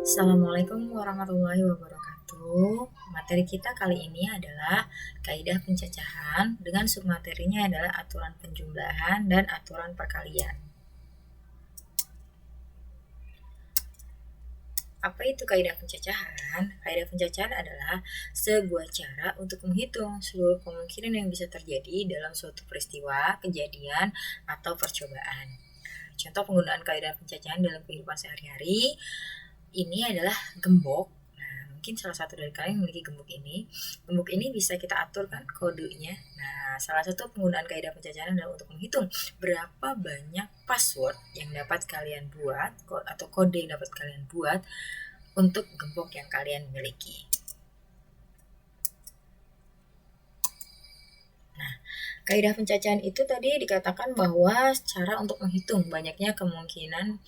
Assalamualaikum warahmatullahi wabarakatuh. Materi kita kali ini adalah kaidah pencacahan dengan submaterinya adalah aturan penjumlahan dan aturan perkalian. Apa itu kaidah pencacahan? Kaidah pencacahan adalah sebuah cara untuk menghitung seluruh kemungkinan yang bisa terjadi dalam suatu peristiwa, kejadian, atau percobaan. Contoh penggunaan kaidah pencacahan dalam kehidupan sehari-hari ini adalah gembok. Nah, mungkin salah satu dari kalian memiliki gembok ini. Gembok ini bisa kita atur kan kodenya. Nah, salah satu penggunaan kaidah pencacahan adalah untuk menghitung berapa banyak password yang dapat kalian buat atau kode yang dapat kalian buat untuk gembok yang kalian miliki. Kaidah pencacahan itu tadi dikatakan bahwa cara untuk menghitung banyaknya kemungkinan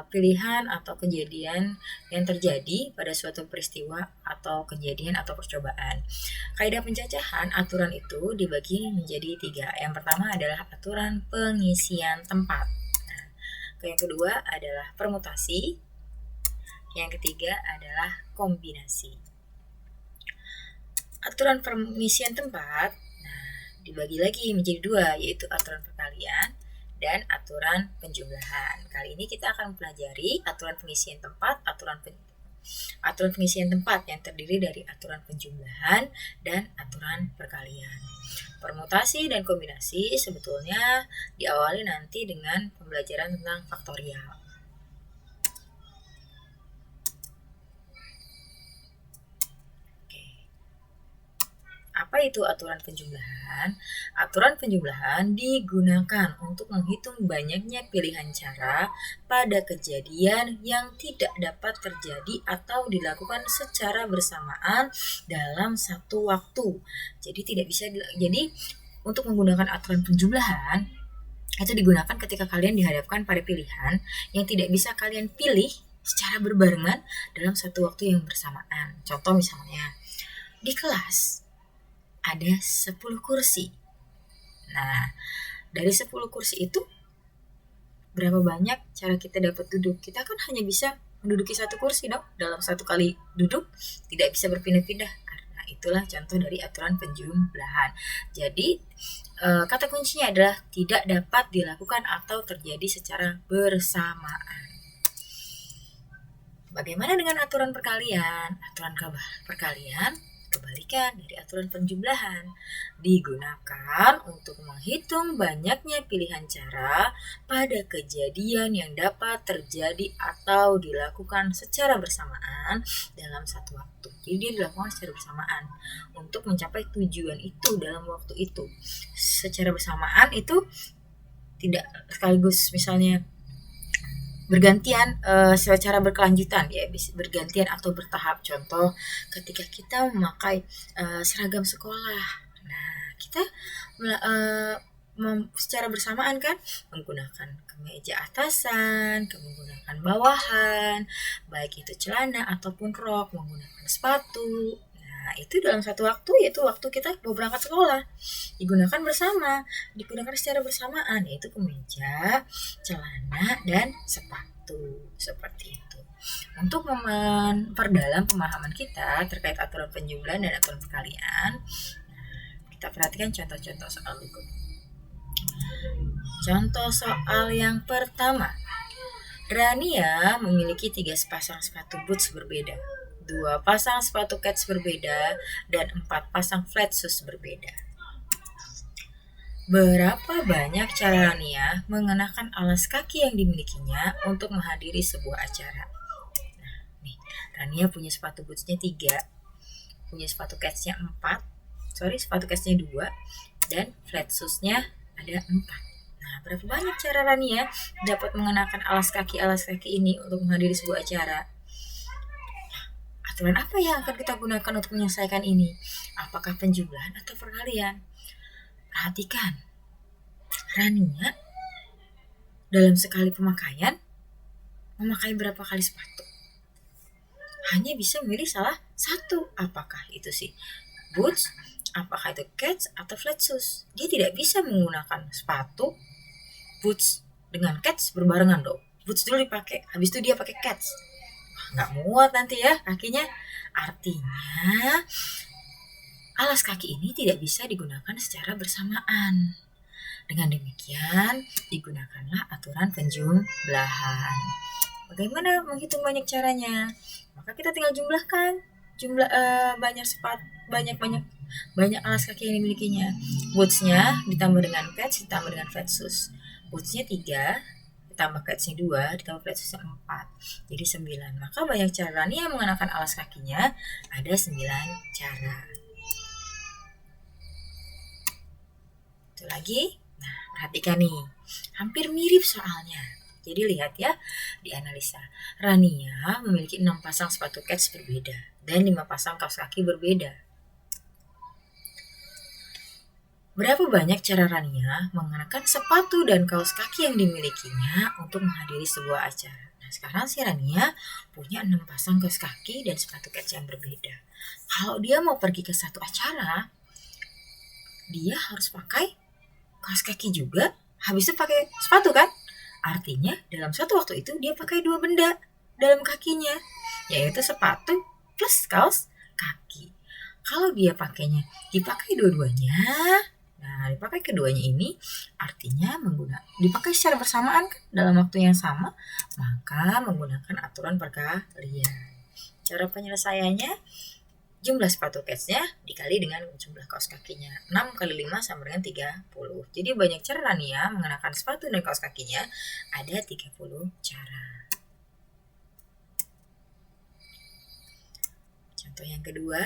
pilihan atau kejadian yang terjadi pada suatu peristiwa atau kejadian atau percobaan. Kaidah pencacahan aturan itu dibagi menjadi 3. Yang pertama adalah aturan pengisian tempat. Nah, yang kedua adalah permutasi. Yang ketiga adalah kombinasi. Aturan pengisian tempat dibagi lagi menjadi 2, yaitu aturan perkalian dan aturan penjumlahan. Kali ini kita akan mempelajari aturan pengisian tempat, aturan pengisian tempat yang terdiri dari aturan penjumlahan dan aturan perkalian. Permutasi dan kombinasi sebetulnya diawali nanti dengan pembelajaran tentang faktorial. Apa itu aturan penjumlahan? Aturan penjumlahan digunakan untuk menghitung banyaknya pilihan cara pada kejadian yang tidak dapat terjadi atau dilakukan secara bersamaan dalam satu waktu. Jadi untuk menggunakan aturan penjumlahan itu digunakan ketika kalian dihadapkan pada pilihan yang tidak bisa kalian pilih secara berbarengan dalam satu waktu yang bersamaan. Contoh misalnya, di kelas ada 10 kursi. Nah, dari 10 kursi itu berapa banyak cara kita dapat duduk? Kita kan hanya bisa menduduki satu kursi dong dalam satu kali duduk, tidak bisa berpindah-pindah. Nah, itulah contoh dari aturan penjumlahan. Jadi, kata kuncinya adalah tidak dapat dilakukan atau terjadi secara bersamaan. Bagaimana dengan aturan perkalian? Aturan perkalian kebalikan dari aturan penjumlahan, digunakan untuk menghitung banyaknya pilihan cara pada kejadian yang dapat terjadi atau dilakukan secara bersamaan dalam satu waktu. Jadi dia dilakukan secara bersamaan untuk mencapai tujuan itu dalam waktu itu. Secara bersamaan itu tidak sekaligus misalnya bergantian secara berkelanjutan, ya bergantian atau bertahap. Contoh ketika kita memakai seragam sekolah, nah kita secara bersamaan kan menggunakan kemeja atasan, menggunakan bawahan, baik itu celana ataupun rok, menggunakan sepatu. Nah, itu dalam satu waktu, yaitu waktu kita mau berangkat sekolah, digunakan secara bersamaan, yaitu kemeja, celana, dan sepatu, seperti itu. Untuk memperdalam pemahaman kita terkait aturan penjumlahan dan aturan perkalian, kita perhatikan contoh-contoh soal berikut. Contoh soal yang pertama, Rania memiliki 3 pasang sepatu boots berbeda, 2 pasang sepatu kets berbeda, dan 4 pasang flat shoes berbeda. Berapa banyak cara Rania mengenakan alas kaki yang dimilikinya untuk menghadiri sebuah acara? Nah, nih, Rania punya sepatu bootsnya 3, punya sepatu ketsnya 4, sepatu ketsnya 2, dan flat shoesnya ada 4. Nah, berapa banyak cara Rania dapat mengenakan alas kaki ini untuk menghadiri sebuah acara? Aturan apa yang akan kita gunakan untuk menyelesaikan ini? Apakah penjumlahan atau perkalian? Perhatikan, Rania dalam sekali pemakaian memakai berapa kali sepatu? Hanya bisa memilih salah satu. Apakah itu sih boots, apakah itu kets atau flat shoes? Dia tidak bisa menggunakan sepatu, boots dengan kets berbarengan dong. Boots dulu dipakai, habis itu dia pakai kets. nggak muat nanti ya kakinya. Artinya alas kaki ini tidak bisa digunakan secara bersamaan. Dengan demikian, digunakanlah aturan penjumlahan. Bagaimana menghitung banyak caranya? Maka kita tinggal jumlahkan banyak alas kaki yang dimilikinya. Bootsnya ditambah dengan pads ditambah dengan flat shoes. Bootsnya 3 ditambah padsnya 2 ditambah flat shoesnya 4, jadi 9. Maka banyak cara nih yang mengenakan alas kakinya ada 9 cara. Itu lagi. Nah, perhatikan nih, hampir mirip soalnya. Jadi lihat ya, dianalisa. Rania memiliki 6 pasang sepatu kets berbeda dan 5 pasang kaos kaki berbeda. Berapa banyak cara Rania mengenakan sepatu dan kaos kaki yang dimilikinya untuk menghadiri sebuah acara? Nah, sekarang si Rania punya 6 pasang kaos kaki dan sepatu kets yang berbeda. Kalau dia mau pergi ke satu acara, dia harus pakai kaos kaki juga, habis itu pakai sepatu kan? Artinya dalam satu waktu itu dia pakai 2 benda dalam kakinya, yaitu sepatu plus kaos kaki. Kalau dia dipakai dua-duanya, nah dipakai keduanya ini artinya dipakai secara bersamaan kan, dalam waktu yang sama, maka menggunakan aturan perkalian. Cara penyelesaiannya, jumlah sepatu ketsnya dikali dengan jumlah kaos kakinya. 6 kali 5 sama dengan 30. Jadi banyak cara Rania mengenakan sepatu dan kaos kakinya ada 30 cara. Contoh yang kedua,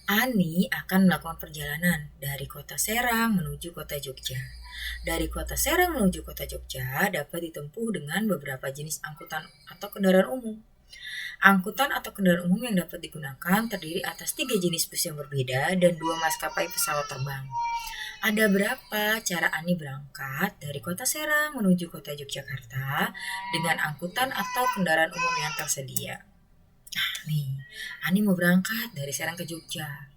Ani akan melakukan perjalanan dari kota Serang menuju kota Jogja. Dari kota Serang menuju kota Jogja dapat ditempuh dengan beberapa jenis angkutan atau kendaraan umum. Angkutan atau kendaraan umum yang dapat digunakan terdiri atas 3 jenis bus yang berbeda dan 2 maskapai pesawat terbang. Ada berapa cara Ani berangkat dari kota Serang menuju kota Yogyakarta dengan angkutan atau kendaraan umum yang tersedia? Nah nih, Ani mau berangkat dari Serang ke Jogja.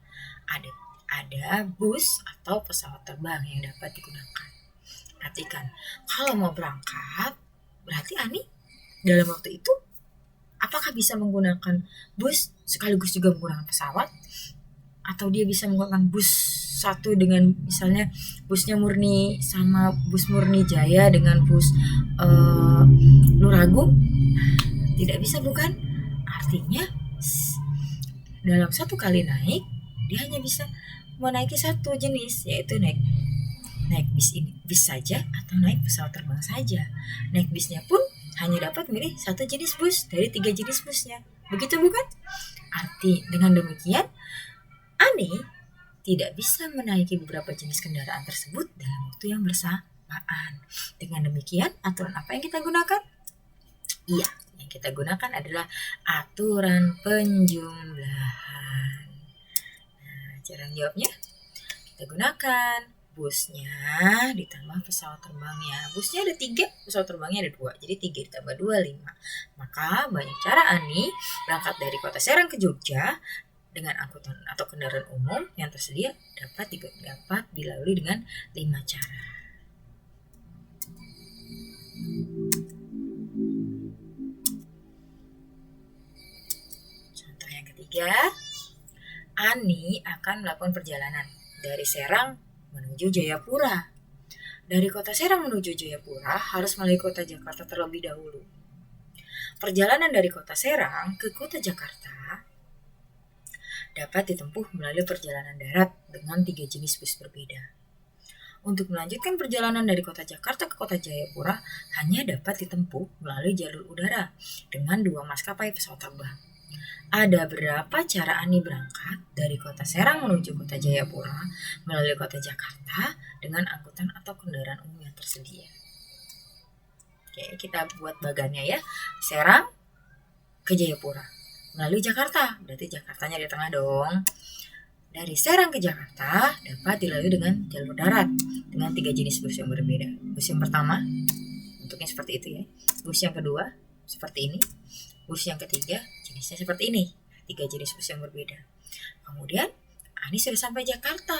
Ada bus atau pesawat terbang yang dapat digunakan. Perhatikan, kalau mau berangkat, berarti Ani dalam waktu itu apakah bisa menggunakan bus sekaligus juga menggunakan pesawat? Atau dia bisa menggunakan bus satu dengan misalnya busnya Murni sama bus Murni Jaya dengan bus Luragung? Tidak bisa bukan? Artinya dalam satu kali naik, dia hanya bisa menaiki satu jenis, yaitu naik bis saja atau naik pesawat terbang saja. Naik bisnya pun hanya dapat milih satu jenis bus dari 3 jenis busnya. Begitu bukan? Arti dengan demikian, Ani tidak bisa menaiki beberapa jenis kendaraan tersebut dalam waktu yang bersamaan. Dengan demikian, aturan apa yang kita gunakan? Iya, yang kita gunakan adalah aturan penjumlahan. Nah, cara jawabnya, kita gunakan busnya ditambah pesawat terbangnya. Busnya ada 3, pesawat terbangnya ada 2. Jadi 3 ditambah 2, 5. Maka banyak cara Ani berangkat dari kota Serang ke Jogja dengan angkutan atau kendaraan umum yang tersedia dapat dilalui dengan 5 cara. Contoh yang ketiga, Ani akan melakukan perjalanan dari Serang menuju Jayapura. Dari kota Serang menuju Jayapura harus melalui kota Jakarta terlebih dahulu. Perjalanan dari kota Serang ke kota Jakarta dapat ditempuh melalui perjalanan darat dengan 3 jenis bus berbeda. Untuk melanjutkan perjalanan dari kota Jakarta ke kota Jayapura hanya dapat ditempuh melalui jalur udara dengan 2 maskapai pesawat terbang. Ada berapa cara Ani berangkat dari kota Serang menuju kota Jayapura melalui kota Jakarta dengan angkutan atau kendaraan umum yang tersedia? Oke, kita buat bagannya ya. Serang ke Jayapura melalui Jakarta, berarti Jakartanya di tengah dong. Dari Serang ke Jakarta dapat dilalui dengan jalur darat dengan 3 jenis bus yang berbeda. Bus yang pertama bentuknya seperti itu ya. Bus yang kedua seperti ini. Bus yang ketiga jenisnya seperti ini. 3 jenis bus yang berbeda. Kemudian Ani sudah sampai Jakarta.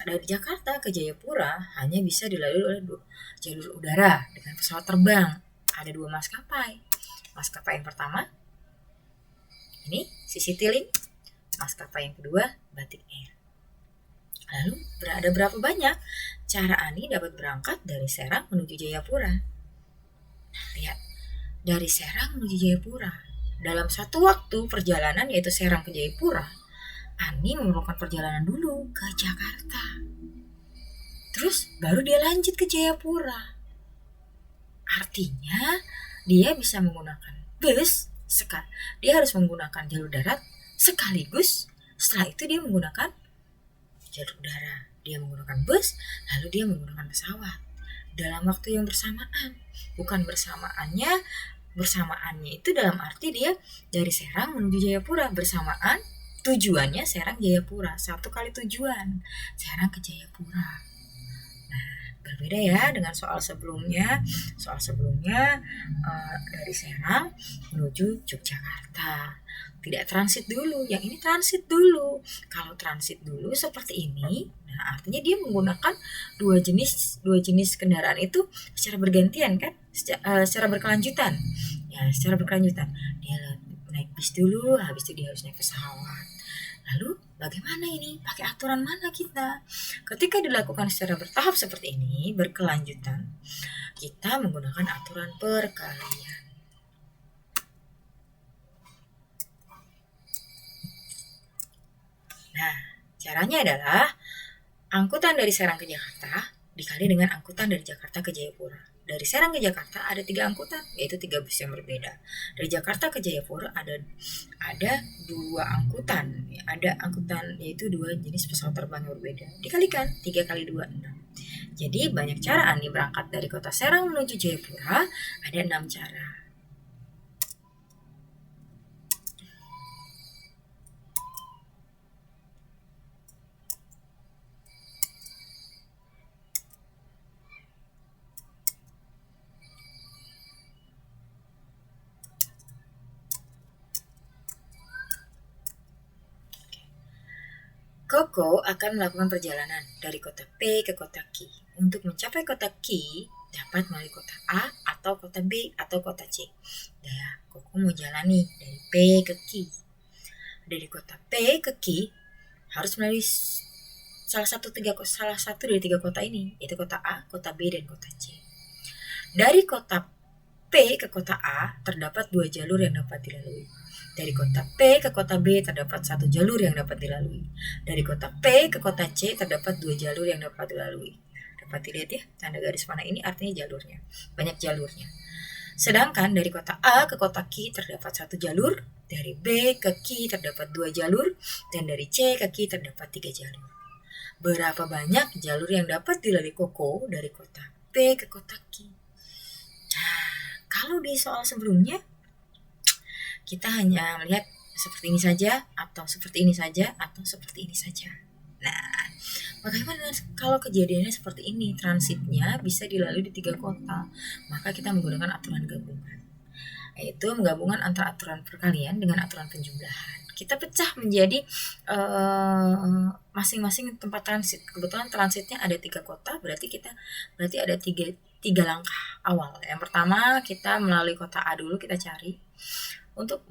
Dari Jakarta ke Jayapura hanya bisa dilalui oleh jalur udara dengan pesawat terbang. Ada 2 maskapai. Maskapai yang pertama, ini CityLink. Maskapai yang kedua, Batik Air. Lalu ada berapa banyak cara Ani dapat berangkat dari Serang menuju Jayapura? Nah, lihat, dari Serang menuju Jayapura. Dalam satu waktu perjalanan, yaitu Serang ke Jayapura, Ani memerlukan perjalanan dulu ke Jakarta. Terus baru dia lanjut ke Jayapura. Artinya dia bisa menggunakan bus, dia harus menggunakan jalur darat sekaligus setelah itu dia menggunakan jalur udara. Dia menggunakan bus, lalu dia menggunakan pesawat dalam waktu yang bersamaan. Bukan bersamaannya itu dalam arti dia dari Serang menuju Jayapura, bersamaan tujuannya Serang Jayapura, satu kali tujuan Serang ke Jayapura. Nah, berbeda ya dengan soal sebelumnya. Soal sebelumnya dari Serang menuju Yogyakarta, tidak transit dulu. Yang ini transit dulu. Kalau transit dulu seperti ini, nah artinya dia menggunakan dua jenis kendaraan itu secara bergantian kan, secara berkelanjutan. Ya, secara berkelanjutan. Dia naik bis dulu, habis itu dia harus naik pesawat. Lalu bagaimana ini? Pakai aturan mana kita? Ketika dilakukan secara bertahap seperti ini, berkelanjutan, kita menggunakan aturan perkalian. Nah, caranya adalah angkutan dari Serang ke Jakarta dikali dengan angkutan dari Jakarta ke Jayapura. Dari Serang ke Jakarta ada 3 angkutan, yaitu 3 bus yang berbeda. Dari Jakarta ke Jayapura ada 2 angkutan. Ada angkutan yaitu 2 jenis pesawat terbang yang berbeda. Dikalikan 3 kali 2, 6. Jadi banyak cara Ani berangkat dari kota Serang menuju Jayapura, ada 6 cara. Koko akan melakukan perjalanan dari kota P ke kota Q. Untuk mencapai kota Q, dapat melalui kota A atau kota B atau kota C. Nah, Koko mau jalani dari P ke Q. Dari kota P ke Q harus melalui salah satu dari 3 kota ini, yaitu kota A, kota B, dan kota C. Dari kota P ke kota A terdapat 2 jalur yang dapat dilalui. Dari kota P ke kota B terdapat 1 jalur yang dapat dilalui. Dari kota P ke kota C terdapat 2 jalur yang dapat dilalui. Dapat dilihat ya, tanda garis panah ini artinya jalurnya. Banyak jalurnya. Sedangkan dari kota A ke kota Q terdapat 1 jalur, dari B ke Q terdapat 2 jalur, dan dari C ke Q terdapat 3 jalur. Berapa banyak jalur yang dapat dilalui Koko dari kota P ke kota Q? Nah, kalau di soal sebelumnya kita hanya melihat seperti ini saja, atau seperti ini saja, atau seperti ini saja. Nah, bagaimana kalau kejadiannya seperti ini? Transitnya bisa dilalui di 3 kota. Maka kita menggunakan aturan gabungan, yaitu menggabungkan antara aturan perkalian dengan aturan penjumlahan. Kita pecah menjadi masing-masing tempat transit. Kebetulan transitnya ada 3 kota, berarti ada tiga langkah awal. Yang pertama, kita melalui kota A dulu, kita cari untuk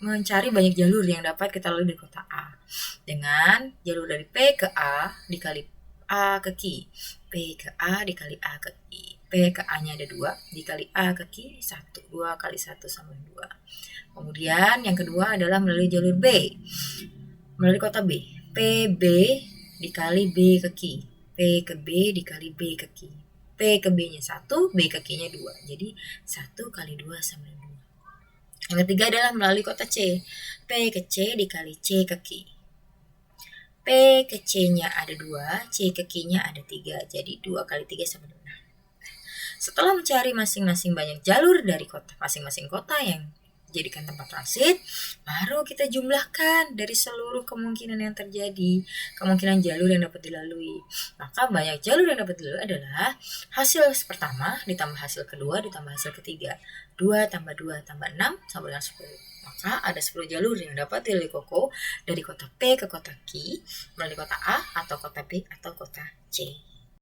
mencari banyak jalur yang dapat kita lalui di kota A, dengan jalur dari P ke A dikali A ke Q, P ke A dikali A ke Q, P ke A nya ada 2, dikali A ke Q 1, 2 kali 1 sama 2. Kemudian yang kedua adalah melalui jalur B, melalui kota B, PB dikali B ke Q, P ke B dikali B ke Q, P ke B nya 1, B ke Q nya 2, jadi 1 kali 2 sama 2. Yang ketiga adalah melalui kota C, P ke C dikali C ke Q. P ke C-nya ada 2, C ke Q-nya ada 3, jadi 2 kali 3 sama 6. Setelah mencari masing-masing banyak jalur dari masing-masing kota yang dijadikan tempat transit, baru kita jumlahkan dari seluruh kemungkinan yang terjadi, kemungkinan jalur yang dapat dilalui. Maka banyak jalur yang dapat dilalui adalah hasil pertama ditambah hasil kedua ditambah hasil ketiga. 2 tambah 2 tambah 6 sama dengan 10. Maka ada 10 jalur yang dapat dilalui Koko dari kota P ke kota Q, melalui kota A atau kota B atau kota C.